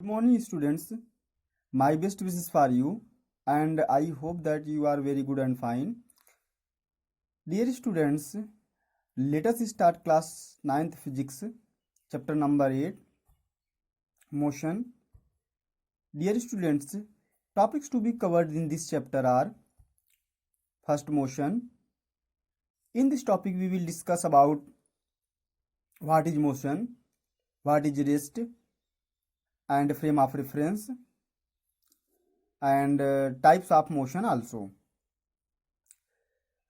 Good morning, students. My best wishes for you, and I hope that you are very good and fine. Dear students, let us start class 9th physics, chapter number 8, motion. Dear students, topics to be covered in this chapter are: first, motion. In this topic, we will discuss about what is motion, what is rest, and frame of reference, and types of motion also.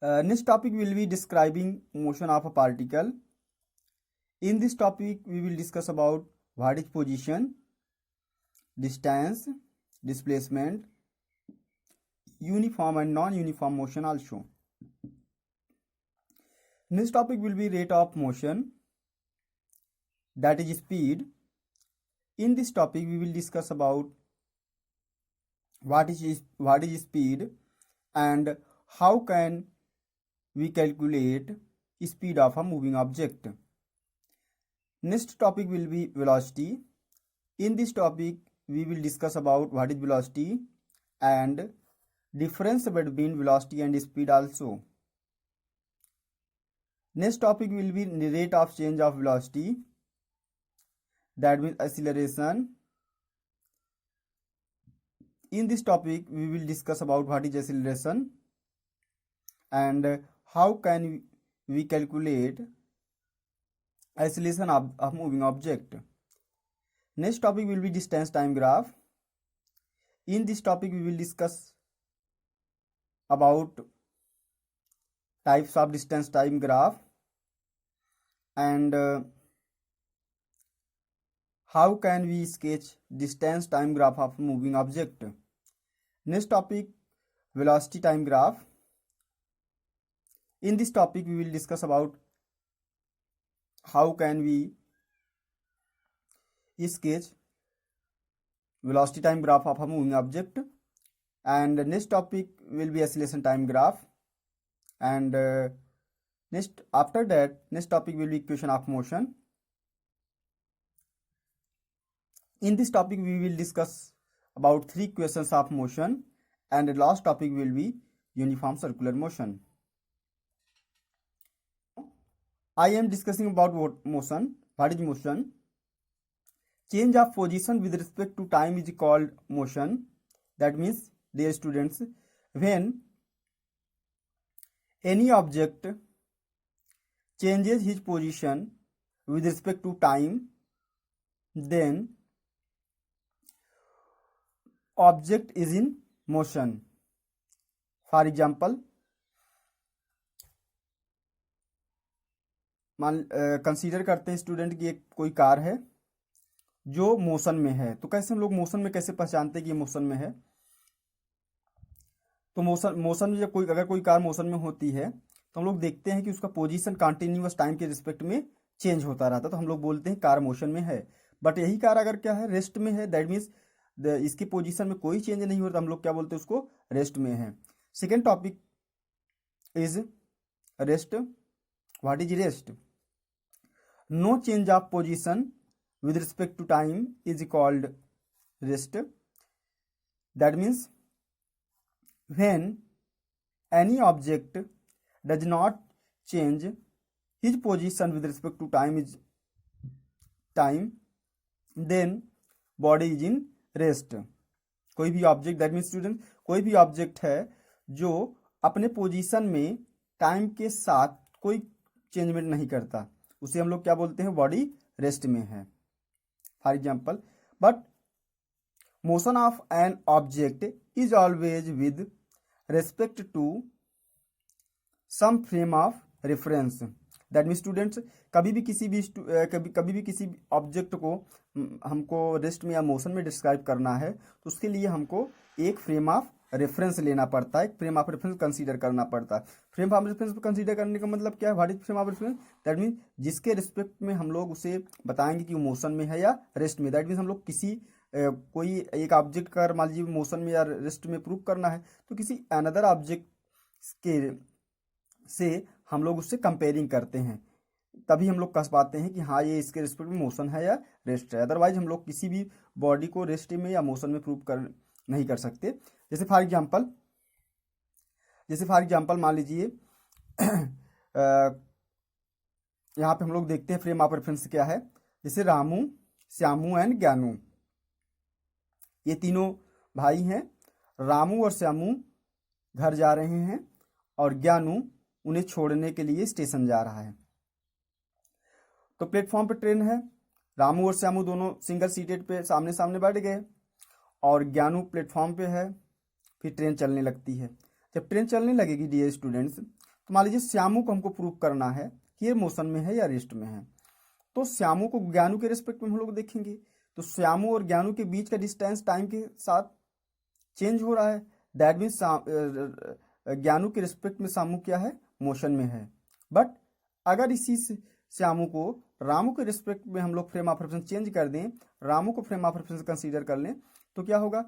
Next topic will be describing motion of a particle. In this topic, we will discuss about what is position, distance, displacement, uniform and non-uniform motion also. Next topic will be rate of motion, that is speed. In this topic, we will discuss about what is speed and how can we calculate speed of a moving object. Next topic will be velocity. In this topic, we will discuss about what is velocity and difference between velocity and speed also. Next topic will be the rate of change of velocity, that means acceleration. In this topic, we will discuss about what is acceleration and how can we calculate acceleration of moving object. Next topic will be distance time graph. In this topic, we will discuss about types of distance time graph and how can we sketch distance time graph of moving object. Next topic, velocity time graph. In this topic, we will discuss about how can we sketch velocity time graph of a moving object, and next topic will be acceleration time graph, and next topic will be equation of motion. In this topic, we will discuss about 3 equations of motion, and the last topic will be uniform circular motion. I am discussing about motion. What is motion? Change of position with respect to time is called motion. That means, dear students, when any object changes his position with respect to time, then object is in motion. For example, consider करते हैं student की एक कोई car है जो motion में है। तो कैसे हम लोग मोशन में कैसे पहचानते हैं कि ये मोशन में है? तो मोशन में जब अगर कोई कार मोशन में होती है तो हम लोग देखते हैं कि उसका पोजीशन कंटिन्यूअस टाइम के रिस्पेक्ट में चेंज होता रहता है, तो हम लोग बोलते हैं कार मोशन में है। बट यही कार अगर क्या है, रेस्ट में है, दैट मीन्स इसकी पोजीशन में कोई चेंज नहीं होता, हम लोग क्या बोलते हैं, उसको रेस्ट में है। Second topic is rest. What is rest? No change of position with respect to time is called rest. That means when any object does not change his position with respect to time, then body is in rest. कोई भी object, that means student, कोई भी object है जो अपने position में time के साथ कोई चेंजमेंट नहीं करता, उसे हम लोग क्या बोलते हैं, बॉडी रेस्ट में है। For example, but motion of an object is always with respect to some frame of reference. That means students, कभी भी किसी ऑब्जेक्ट को हमको रेस्ट में या मोशन में डिस्क्राइब करना है तो उसके लिए हमको एक फ्रेम ऑफ रेफरेंस लेना पड़ता है, एक फ्रेम ऑफ रेफरेंस कंसीडर करना पड़ता है। फ्रेम ऑफ रेफरेंस कंसीडर करने का मतलब क्या है? What is frame of reference? That mean जिसके रिस्पेक्ट में हम लोग उसे बताएंगे कि वो मोशन में है या रेस्ट में। दैट मीन्स हम लोग कोई एक ऑब्जेक्ट का मान लीजिए मोशन में या रेस्ट में प्रूव करना है तो किसी अनदर ऑब्जेक्ट के से हम लोग उससे कंपेयरिंग करते हैं। तभी हम लोग कह पाते हैं कि हाँ ये इसके रिस्पेक्ट में मोशन है या रेस्ट है। अदरवाइज हम लोग किसी भी बॉडी को रेस्ट में या मोशन में प्रूव कर नहीं कर सकते। जैसे फॉर एग्जाम्पल मान लीजिए यहाँ पे हम लोग देखते हैं फ्रेम ऑफ रेफरेंस क्या है। जैसे रामू, श्यामू एंड ज्ञानू, ये तीनों भाई हैं। रामू और श्यामू घर जा रहे हैं और ज्ञानू उन्हें छोड़ने के लिए स्टेशन जा रहा है। तो प्लेटफॉर्म पे ट्रेन है, रामू और श्यामू दोनों सिंगल सीटेड पे सामने सामने बैठ गए और ज्ञानू प्लेटफॉर्म पे है। फिर ट्रेन चलने लगती है। जब ट्रेन चलने लगेगी डियर स्टूडेंट्स, तो मान लीजिए श्यामू को हमको प्रूव करना है कि ये मोशन में है या रेस्ट में है। तो श्यामू को ज्ञानू के रिस्पेक्ट में हम लोग देखेंगे, तो श्यामू और ज्ञानू के बीच का डिस्टेंस टाइम के साथ चेंज हो रहा है। दैट मीन्स ज्ञानू के रिस्पेक्ट में श्यामू क्या है, मोशन में है। बट अगर इसी श्यामू को रामू के रिस्पेक्ट में हम लोग फ्रेम ऑफ रेफरेंस चेंज कर दें, रामू को फ्रेम ऑफ रेफरेंस कंसीडर कर लें, तो क्या होगा,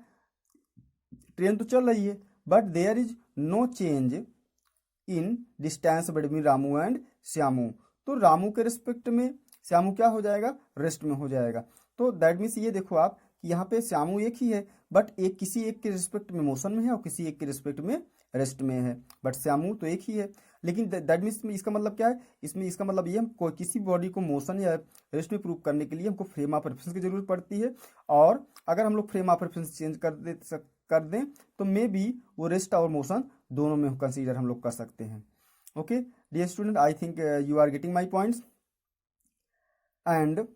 ट्रेन तो चल रही है but there is no change in distance between Ramu and Shyamu. तो रामू के रिस्पेक्ट में श्यामू क्या हो जाएगा, रेस्ट में हो जाएगा। तो दैट मीन्स ये देखो आप कि यहाँ पे श्यामू एक ही है बट एक किसी एक के रिस्पेक्ट में मोशन में है और किसी एक के रिस्पेक्ट में रेस्ट में है, बट श्यामू तो एक ही है। लेकिन दैट मीन्स इसका मतलब क्या है, इसमें इसका मतलब ये हमको किसी बॉडी को मोशन या रेस्ट में प्रूव करने के लिए हमको फ्रेम ऑफ रेफरेंस की जरूरत पड़ती है। और अगर हम लोग फ्रेम ऑफ रेफरेंस चेंज कर दें तो मे बी वो रेस्ट और मोशन दोनों में कंसीडर हम लोग कर सकते हैं। Okay dear student, I think you are getting my points. And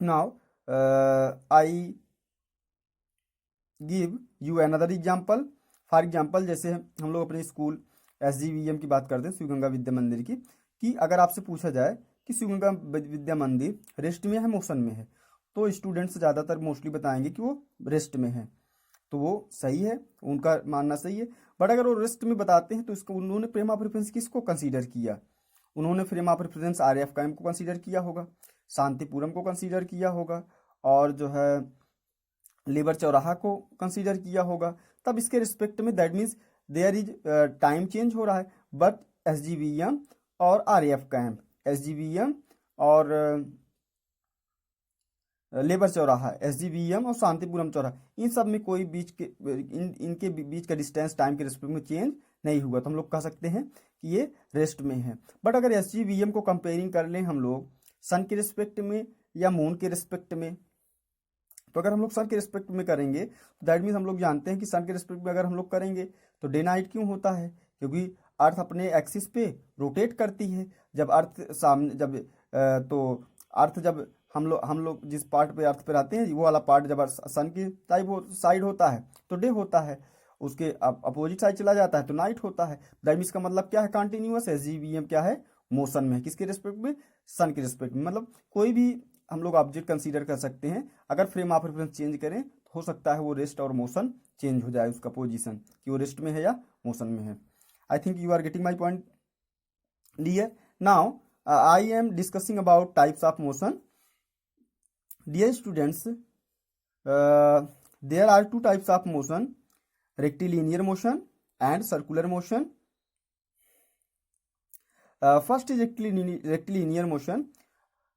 now I give you another example. For example जैसे हम लोग अपने स्कूल SGVM की बात करते हैं, शिव गंगा विद्या मंदिर की, कि अगर आपसे पूछा जाए कि शिव गंगा विद्या मंदिर रेस्ट में है मोशन में है, तो स्टूडेंट्स ज़्यादातर मोस्टली बताएंगे कि वो रेस्ट में है। तो वो सही है, उनका मानना सही है। बट अगर वो रेस्ट में बताते हैं तो इसको उन्होंने फ्रेम ऑफ रेफरेंस किसको कंसीडर किया, उन्होंने frame of reference RF camp को कंसीडर किया होगा, शांतिपुरम को कंसीडर किया होगा और जो है लेबर चौराहा को कंसीडर किया होगा। तब इसके रिस्पेक्ट में that means there is time change हो रहा है। बट SGVM और RF कैंप, SGVM और लेबर चौराहा, SGVM और शांतिपुरम चौराहा, इन सब में कोई बीच के इनके बीच का डिस्टेंस टाइम के रिस्पेक्ट में चेंज नहीं हुआ, तो हम लोग कह सकते हैं कि ये रेस्ट में है। बट अगर SGVM को कंपेयरिंग कर लें हम लोग सन के रिस्पेक्ट में या मून के रिस्पेक्ट में, तो अगर हम लोग सन के रिस्पेक्ट में करेंगे तो दैट मीन्स हम लोग जानते हैं कि सन के रिस्पेक्ट में अगर हम लोग करेंगे तो डे नाइट क्यों होता है, क्योंकि अर्थ अपने एक्सिस पे रोटेट करती है। जब अर्थ सामने तो अर्थ जब हम लोग जिस पार्ट पे अर्थ पे रहते हैं वो वाला पार्ट जब सन की साइड होता है तो डे होता है, उसके अपोजिट साइड चला जाता है तो नाइट होता है। दैट मीन्स का मतलब क्या है, कंटिन्यूअस। SGVM क्या है, मोशन में है, किसके रिस्पेक्ट में, सन के रिस्पेक्ट में। मतलब कोई भी हम लोग ऑब्जेक्ट कंसीडर कर सकते हैं, अगर फ्रेम ऑफ रेफरेंस चेंज करें तो हो सकता है वो रेस्ट और मोशन चेंज हो जाए, उसका पोजीशन कि वो रेस्ट में है या मोशन में है। I think you are getting my point dear. Now I am discussing about types of motion. Dear students, there are two types of motion, rectilinear motion and circular motion. First is rectilinear motion,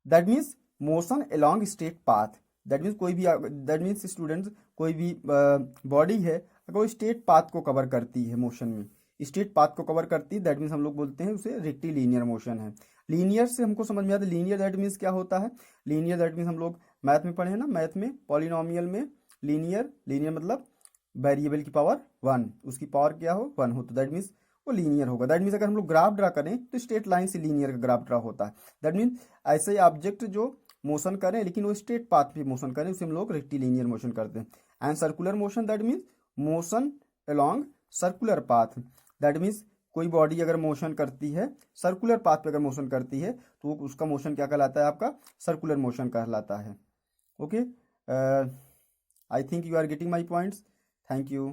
that means motion along straight path. That means students कोई भी body है अगर वो straight path को cover करती है, motion में straight path को कवर करती है, दैट मीन्स हम लोग बोलते हैं उसे रेक्टिलिनियर मोशन है। लीनियर से हमको समझ में आता है, लीनियर दैट मीन्स क्या होता है, लीनियर दैट मीन्स हम लोग मैथ में पढ़े हैं ना, मैथ में पॉलिनोमियल में लीनियर मतलब वेरिएबल की पावर 1, उसकी पावर क्या हो 1 हो, तो दैट मीन्स वो लीनियर होगा। दैट मीन्स अगर हम लोग ग्राफ ड्रा करें तो स्ट्रेट लाइन से लीनियर का ग्राफ ड्रा होता है। दैट मीन्स ऐसे ही ऑब्जेक्ट जो मोशन करें लेकिन वो स्ट्रेट पाथ पे मोशन करें उसे हम लोग रेक्टिलिनियर मोशन करते हैं। And circular motion that means motion along circular path. That means कोई बॉडी अगर मोशन करती है सर्कुलर पाथ पे अगर मोशन करती है तो उसका मोशन क्या कहलाता है, आपका सर्कुलर मोशन कहलाता है। Okay, I think you are getting my points. Thank you.